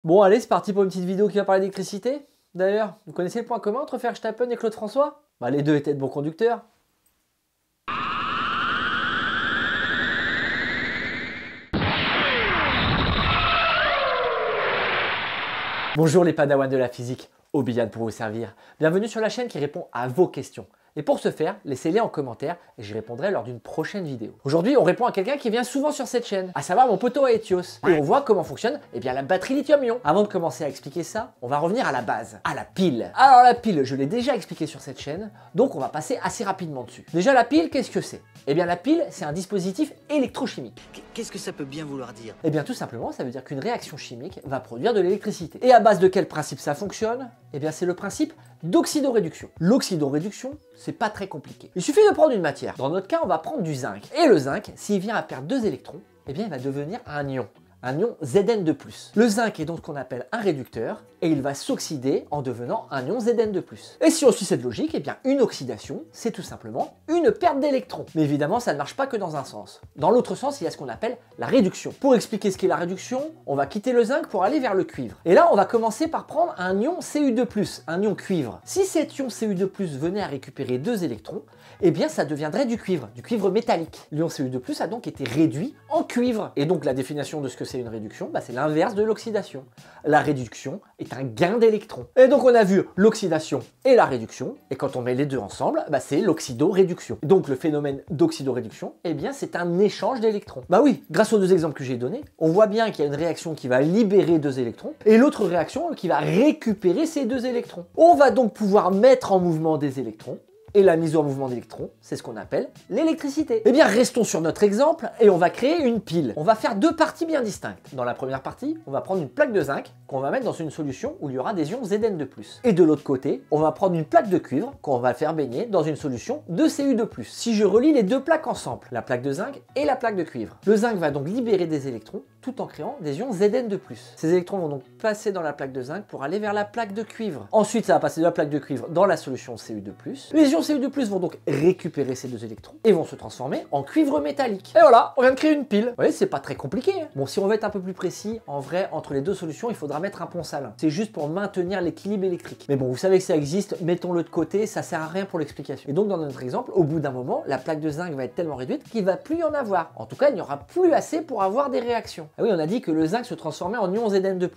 Bon allez, c'est parti pour une petite vidéo qui va parler d'électricité. D'ailleurs, vous connaissez le point commun entre Verstappen et Claude François? Bah, les deux étaient de bons conducteurs. Bonjour les padawans de la physique, Obiyan pour vous servir. Bienvenue sur la chaîne qui répond à vos questions. Et pour ce faire, laissez-les en commentaire et j'y répondrai lors d'une prochaine vidéo. Aujourd'hui, on répond à quelqu'un qui vient souvent sur cette chaîne, à savoir mon poteau Aetios. Et on voit comment fonctionne la batterie lithium-ion. Avant de commencer à expliquer ça, on va revenir à la base, à la pile. Alors la pile, je l'ai déjà expliqué sur cette chaîne, donc on va passer assez rapidement dessus. Déjà la pile, qu'est-ce que c'est? Eh bien la pile, c'est un dispositif électrochimique. Qu'est-ce que ça peut bien vouloir dire? Eh bien tout simplement, ça veut dire qu'une réaction chimique va produire de l'électricité. Et à base de quel principe ça fonctionne? Eh bien c'est le principe d'oxydoréduction. L'oxydoréduction, c'est pas très compliqué. Il suffit de prendre une matière. Dans notre cas, on va prendre du zinc. Et le zinc, s'il vient à perdre 2 électrons, eh bien il va devenir un ion Zn2+. Le zinc est donc ce qu'on appelle un réducteur et il va s'oxyder en devenant un ion Zn2+. Et si on suit cette logique, eh bien une oxydation, c'est tout simplement une perte d'électrons. Mais évidemment, ça ne marche pas que dans un sens. Dans l'autre sens, il y a ce qu'on appelle la réduction. Pour expliquer ce qu'est la réduction, on va quitter le zinc pour aller vers le cuivre. Et là, on va commencer par prendre un ion Cu2+, un ion cuivre. Si cet ion Cu2+ venait à récupérer 2 électrons, eh bien ça deviendrait du cuivre métallique. L'ion Cu2+ a donc été réduit en cuivre. Et donc la définition de ce que c'est une réduction, c'est l'inverse de l'oxydation. La réduction est un gain d'électrons. Et donc on a vu l'oxydation et la réduction, et quand on met les deux ensemble, c'est l'oxydoréduction. Donc le phénomène d'oxydoréduction, eh bien c'est un échange d'électrons. Bah oui, grâce aux deux exemples que j'ai donnés, on voit bien qu'il y a une réaction qui va libérer 2 électrons, et l'autre réaction qui va récupérer ces 2 électrons. On va donc pouvoir mettre en mouvement des électrons, et la mise en mouvement d'électrons, c'est ce qu'on appelle l'électricité. Eh bien, restons sur notre exemple et on va créer une pile. On va faire 2 parties bien distinctes. Dans la première partie, on va prendre une plaque de zinc qu'on va mettre dans une solution où il y aura des ions Zn2+. Et de l'autre côté, on va prendre une plaque de cuivre qu'on va faire baigner dans une solution de Cu2+. Si je relie les 2 plaques ensemble, la plaque de zinc et la plaque de cuivre, le zinc va donc libérer des électrons tout en créant des ions Zn2+. Ces électrons vont donc passer dans la plaque de zinc pour aller vers la plaque de cuivre. Ensuite, ça va passer de la plaque de cuivre dans la solution Cu2+. Les ions Cu2+ vont donc récupérer ces 2 électrons et vont se transformer en cuivre métallique. Et voilà, on vient de créer une pile. Vous voyez, c'est pas très compliqué. Bon, si on veut être un peu plus précis, en vrai, entre les 2 solutions, il faudra mettre un pont salin. C'est juste pour maintenir l'équilibre électrique. Mais bon, vous savez que ça existe, mettons-le de côté, ça sert à rien pour l'explication. Et donc, dans notre exemple, au bout d'un moment, la plaque de zinc va être tellement réduite qu'il va plus y en avoir. En tout cas, il n'y aura plus assez pour avoir des réactions. Ah oui, on a dit que le zinc se transformait en ion Zn2+.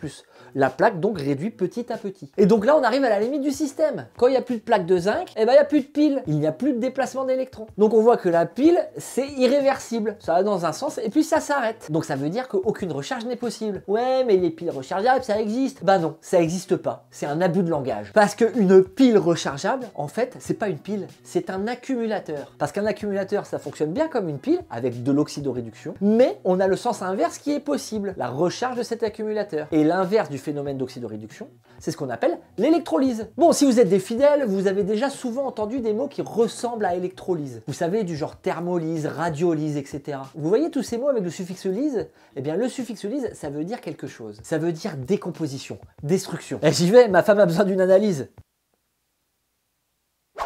La plaque donc réduit petit à petit. Et donc là, on arrive à la limite du système. Quand il n'y a plus de plaque de zinc, eh ben il n'y a plus de pile. Il n'y a plus de déplacement d'électrons. Donc on voit que la pile, c'est irréversible. Ça va dans un sens et puis ça s'arrête. Donc ça veut dire qu'aucune recharge n'est possible. Ouais, mais les piles rechargeables, ça existe. Bah non, ça n'existe pas. C'est un abus de langage. Parce qu'une pile rechargeable, en fait, c'est pas une pile, c'est un accumulateur. Parce qu'un accumulateur, ça fonctionne bien comme une pile, avec de l'oxydoréduction, mais on a le sens inverse qui est possible, la recharge de cet accumulateur. Et l'inverse du phénomène d'oxydoréduction, c'est ce qu'on appelle l'électrolyse. Bon, si vous êtes des fidèles, vous avez déjà souvent entendu des mots qui ressemblent à électrolyse. Vous savez, du genre thermolyse, radiolyse, etc. Vous voyez tous ces mots avec le suffixe lyse? Eh bien, le suffixe lyse, ça veut dire quelque chose. Ça veut dire décomposition, destruction. Et j'y vais, ma femme a besoin d'une analyse.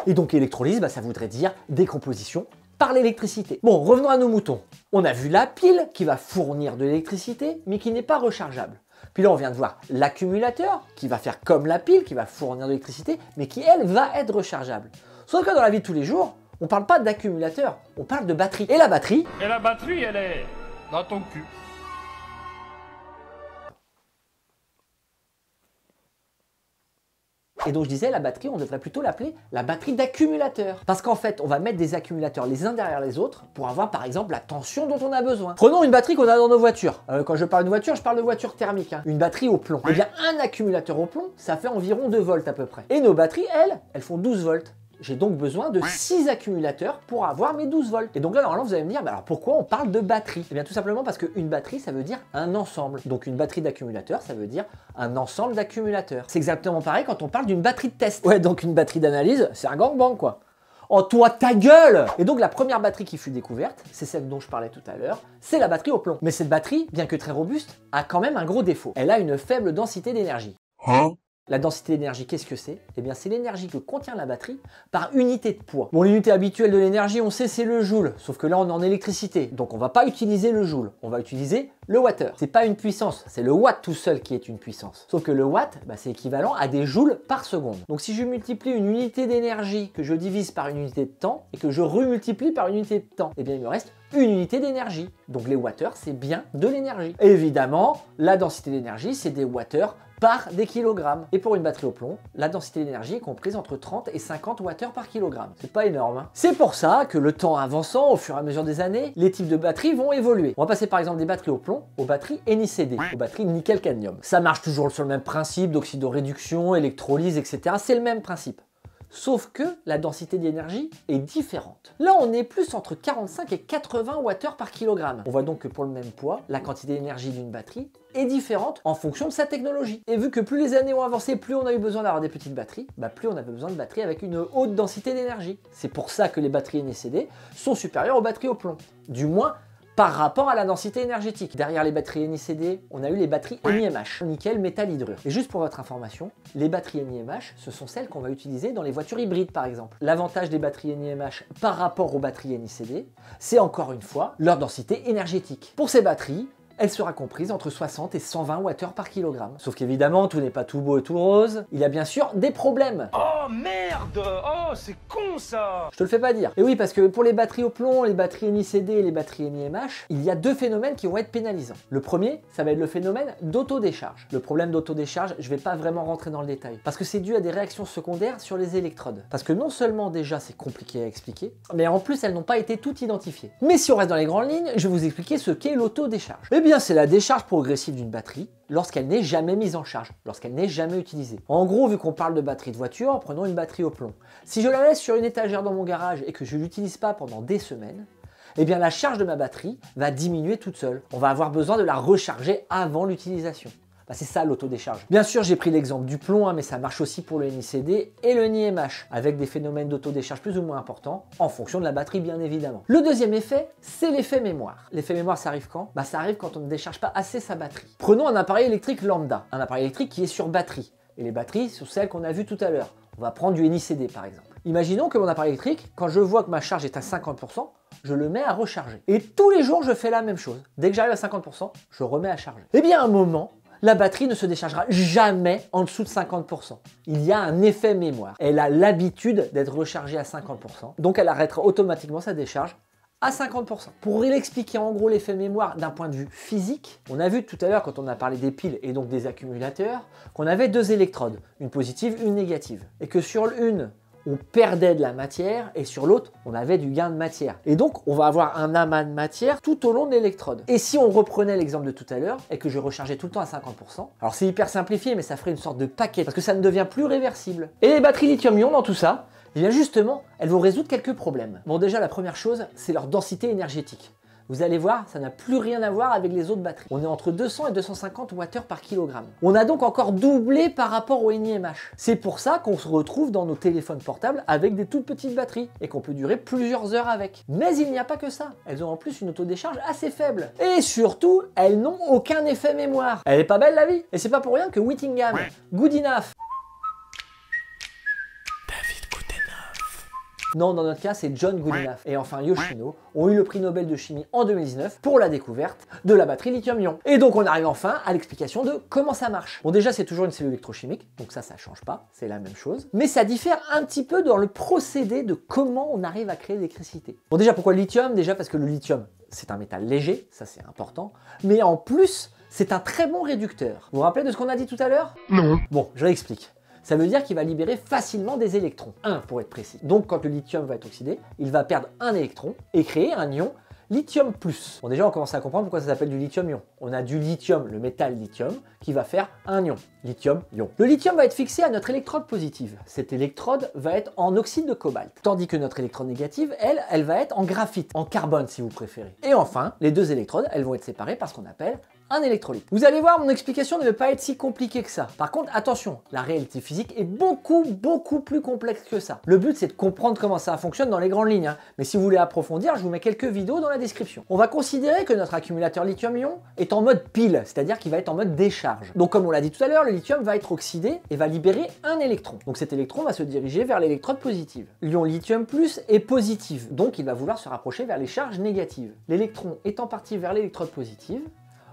Et donc électrolyse, ça voudrait dire décomposition par l'électricité. Bon, revenons à nos moutons. On a vu la pile qui va fournir de l'électricité, mais qui n'est pas rechargeable. Puis là, on vient de voir l'accumulateur qui va faire comme la pile, qui va fournir de l'électricité, mais qui, elle, va être rechargeable. Sauf que dans la vie de tous les jours, on ne parle pas d'accumulateur, on parle de batterie. Et la batterie, elle est dans ton cul. et donc je disais, la batterie, on devrait plutôt l'appeler la batterie d'accumulateur. Parce qu'en fait, on va mettre des accumulateurs les uns derrière les autres pour avoir par exemple la tension dont on a besoin. Prenons une batterie qu'on a dans nos voitures. Quand je parle de voiture, je parle de voiture thermique. Une batterie au plomb. Eh bien, un accumulateur au plomb, ça fait environ 2 volts à peu près. Et nos batteries, elles font 12 volts. J'ai donc besoin de 6 accumulateurs pour avoir mes 12 volts. Et donc là, normalement, vous allez me dire, alors pourquoi on parle de batterie? Eh bien, tout simplement parce qu'une batterie, ça veut dire un ensemble. Donc une batterie d'accumulateurs, ça veut dire un ensemble d'accumulateurs. C'est exactement pareil quand on parle d'une batterie de test. Ouais, donc une batterie d'analyse, c'est un gangbang, quoi. Oh toi, ta gueule! Et donc la première batterie qui fut découverte, c'est celle dont je parlais tout à l'heure, c'est la batterie au plomb. Mais cette batterie, bien que très robuste, a quand même un gros défaut. Elle a une faible densité d'énergie. La densité d'énergie, qu'est-ce que c'est? Eh bien, c'est l'énergie que contient la batterie par unité de poids. Bon, l'unité habituelle de l'énergie, on sait, c'est le joule, sauf que là, on est en électricité, donc on va pas utiliser le joule, on va utiliser le wattheure. C'est pas une puissance, c'est le watt tout seul qui est une puissance. Sauf que le watt, c'est équivalent à des joules par seconde. Donc si je multiplie une unité d'énergie que je divise par une unité de temps et que je remultiplie par une unité de temps, eh bien, il me reste une unité d'énergie. Donc les wattheures, c'est bien de l'énergie. Évidemment, la densité d'énergie, c'est des wattheures par des kilogrammes. Et pour une batterie au plomb, la densité d'énergie est comprise entre 30 et 50 wattheures par kilogramme. C'est pas énorme, hein. C'est pour ça que le temps avançant, au fur et à mesure des années, les types de batteries vont évoluer. On va passer par exemple des batteries au plomb aux batteries NiCd, aux batteries nickel-cadmium. Ça marche toujours sur le même principe d'oxydoréduction, électrolyse, etc. C'est le même principe. Sauf que la densité d'énergie est différente. Là, on est plus entre 45 et 80 wattheures par kilogramme. On voit donc que pour le même poids, la quantité d'énergie d'une batterie est différente en fonction de sa technologie. Et vu que plus les années ont avancé, plus on a eu besoin d'avoir des petites batteries, plus on avait besoin de batteries avec une haute densité d'énergie. C'est pour ça que les batteries NiCd sont supérieures aux batteries au plomb. Du moins, par rapport à la densité énergétique. Derrière les batteries NiCd, on a eu les batteries NiMH, nickel, métal, hydrure. Et juste pour votre information, les batteries NiMH, ce sont celles qu'on va utiliser dans les voitures hybrides par exemple. L'avantage des batteries NiMH par rapport aux batteries NiCd, c'est encore une fois leur densité énergétique. Pour ces batteries, elle sera comprise entre 60 et 120 wattheures par kilogramme. Sauf qu'évidemment, tout n'est pas tout beau et tout rose. Il y a bien sûr des problèmes. Oh merde! Oh, c'est con ça! Je te le fais pas dire. Et oui, parce que pour les batteries au plomb, les batteries NiCd et les batteries NiMH, il y a deux phénomènes qui vont être pénalisants. Le premier, ça va être le phénomène d'autodécharge. Le problème d'autodécharge, je vais pas vraiment rentrer dans le détail, parce que c'est dû à des réactions secondaires sur les électrodes. Parce que non seulement déjà c'est compliqué à expliquer, mais en plus elles n'ont pas été toutes identifiées. Mais si on reste dans les grandes lignes, je vais vous expliquer ce qu'est l'autodécharge. Eh bien, c'est la décharge progressive d'une batterie lorsqu'elle n'est jamais mise en charge, lorsqu'elle n'est jamais utilisée. En gros, vu qu'on parle de batterie de voiture, prenons une batterie au plomb. Si je la laisse sur une étagère dans mon garage et que je ne l'utilise pas pendant des semaines, eh bien la charge de ma batterie va diminuer toute seule. On va avoir besoin de la recharger avant l'utilisation. C'est ça l'autodécharge. Bien sûr, j'ai pris l'exemple du plomb, mais ça marche aussi pour le NiCd et le NiMH, avec des phénomènes d'autodécharge plus ou moins importants, en fonction de la batterie bien évidemment. Le deuxième effet, c'est l'effet mémoire. L'effet mémoire, ça arrive quand? Ça arrive quand on ne décharge pas assez sa batterie. Prenons un appareil électrique lambda, un appareil électrique qui est sur batterie. Et les batteries sont celles qu'on a vues tout à l'heure. On va prendre du NiCd par exemple. Imaginons que mon appareil électrique, quand je vois que ma charge est à 50%, je le mets à recharger. Et tous les jours, je fais la même chose. Dès que j'arrive à 50%, je remets à charger. Eh bien, à un moment, la batterie ne se déchargera jamais en dessous de 50%. Il y a un effet mémoire. Elle a l'habitude d'être rechargée à 50%, donc elle arrêtera automatiquement sa décharge à 50%. Pour l'expliquer en gros l'effet mémoire d'un point de vue physique, on a vu tout à l'heure quand on a parlé des piles et donc des accumulateurs, qu'on avait deux électrodes, une positive, une négative. Et que sur l'une, on perdait de la matière et sur l'autre, on avait du gain de matière. Et donc, on va avoir un amas de matière tout au long de l'électrode. Et si on reprenait l'exemple de tout à l'heure et que je rechargeais tout le temps à 50%, alors c'est hyper simplifié, mais ça ferait une sorte de paquet parce que ça ne devient plus réversible. Et les batteries lithium-ion dans tout ça, eh bien justement, elles vont résoudre quelques problèmes. Bon, déjà, la première chose, c'est leur densité énergétique. Vous allez voir, ça n'a plus rien à voir avec les autres batteries. On est entre 200 et 250 wattheures par kilogramme. On a donc encore doublé par rapport au NiMH. C'est pour ça qu'on se retrouve dans nos téléphones portables avec des toutes petites batteries et qu'on peut durer plusieurs heures avec. Mais il n'y a pas que ça. Elles ont en plus une autodécharge assez faible. Et surtout, elles n'ont aucun effet mémoire. Elle est pas belle la vie? Et c'est pas pour rien que Whittingham, Goodenough, non, dans notre cas, c'est John Goodenough et enfin Yoshino ont eu le prix Nobel de chimie en 2019 pour la découverte de la batterie lithium-ion. Et donc on arrive enfin à l'explication de comment ça marche. Bon, déjà c'est toujours une cellule électrochimique, donc ça change pas, c'est la même chose. Mais ça diffère un petit peu dans le procédé de comment on arrive à créer l'électricité. Bon, déjà pourquoi le lithium? Déjà parce que le lithium, c'est un métal léger, ça c'est important. Mais en plus, c'est un très bon réducteur. Vous vous rappelez de ce qu'on a dit tout à l'heure? Non. Bon, je réexplique. Ça veut dire qu'il va libérer facilement des électrons, un pour être précis. Donc quand le lithium va être oxydé, il va perdre un électron et créer un ion lithium+. Bon, déjà on commence à comprendre pourquoi ça s'appelle du lithium-ion. On a du lithium, le métal lithium, qui va faire un ion, lithium-ion. Le lithium va être fixé à notre électrode positive. Cette électrode va être en oxyde de cobalt, tandis que notre électrode négative, elle va être en graphite, en carbone si vous préférez. Et enfin, les deux électrodes, elles vont être séparées par ce qu'on appelle un électrolyte. Vous allez voir, mon explication ne va pas être si compliquée que ça. Par contre, attention, la réalité physique est beaucoup plus complexe que ça. Le but, c'est de comprendre comment ça fonctionne dans les grandes lignes, hein. Mais si vous voulez approfondir, je vous mets quelques vidéos dans la description. On va considérer que notre accumulateur lithium-ion est en mode pile, c'est-à-dire qu'il va être en mode décharge. Donc comme on l'a dit tout à l'heure, le lithium va être oxydé et va libérer un électron. Donc cet électron va se diriger vers l'électrode positive. L'ion lithium plus est positif, donc il va vouloir se rapprocher vers les charges négatives. L'électron étant parti vers l'électrode positive,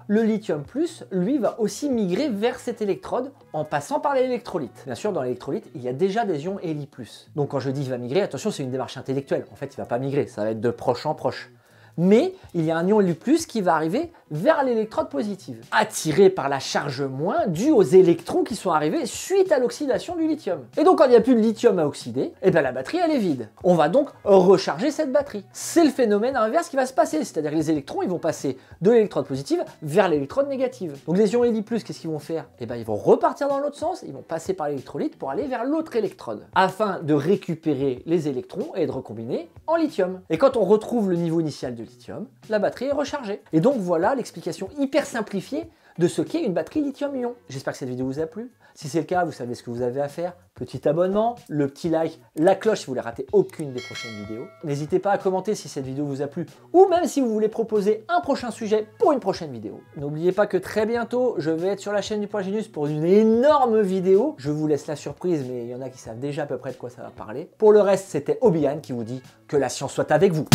le lithium plus, lui, va aussi migrer vers cette électrode en passant par l'électrolyte. Bien sûr, dans l'électrolyte, il y a déjà des ions Li+. Donc quand je dis il va migrer, attention, c'est une démarche intellectuelle. En fait, il ne va pas migrer, ça va être de proche en proche. Mais il y a un ion Li+, qui va arriver vers l'électrode positive, attiré par la charge moins due aux électrons qui sont arrivés suite à l'oxydation du lithium. Et donc quand il n'y a plus de lithium à oxyder, et bien la batterie elle est vide. On va donc recharger cette batterie. C'est le phénomène inverse qui va se passer, c'est-à-dire que les électrons ils vont passer de l'électrode positive vers l'électrode négative. Donc les ions Li+, qu'est-ce qu'ils vont faire? Et bien ils vont repartir dans l'autre sens, ils vont passer par l'électrolyte pour aller vers l'autre électrode, afin de récupérer les électrons et de recombiner en lithium. Et quand on retrouve le niveau initial de lithium, la batterie est rechargée. Et donc voilà l'explication hyper simplifiée de ce qu'est une batterie lithium-ion. J'espère que cette vidéo vous a plu. Si c'est le cas, vous savez ce que vous avez à faire. Petit abonnement, le petit like, la cloche si vous voulez rater aucune des prochaines vidéos. N'hésitez pas à commenter si cette vidéo vous a plu ou même si vous voulez proposer un prochain sujet pour une prochaine vidéo. N'oubliez pas que très bientôt, je vais être sur la chaîne du Point Genius pour une énorme vidéo. Je vous laisse la surprise, mais il y en a qui savent déjà à peu près de quoi ça va parler. Pour le reste, c'était Obihan qui vous dit que la science soit avec vous.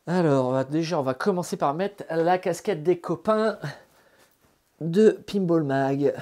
Alors, on va commencer par mettre la casquette des copains de Pinball Mag.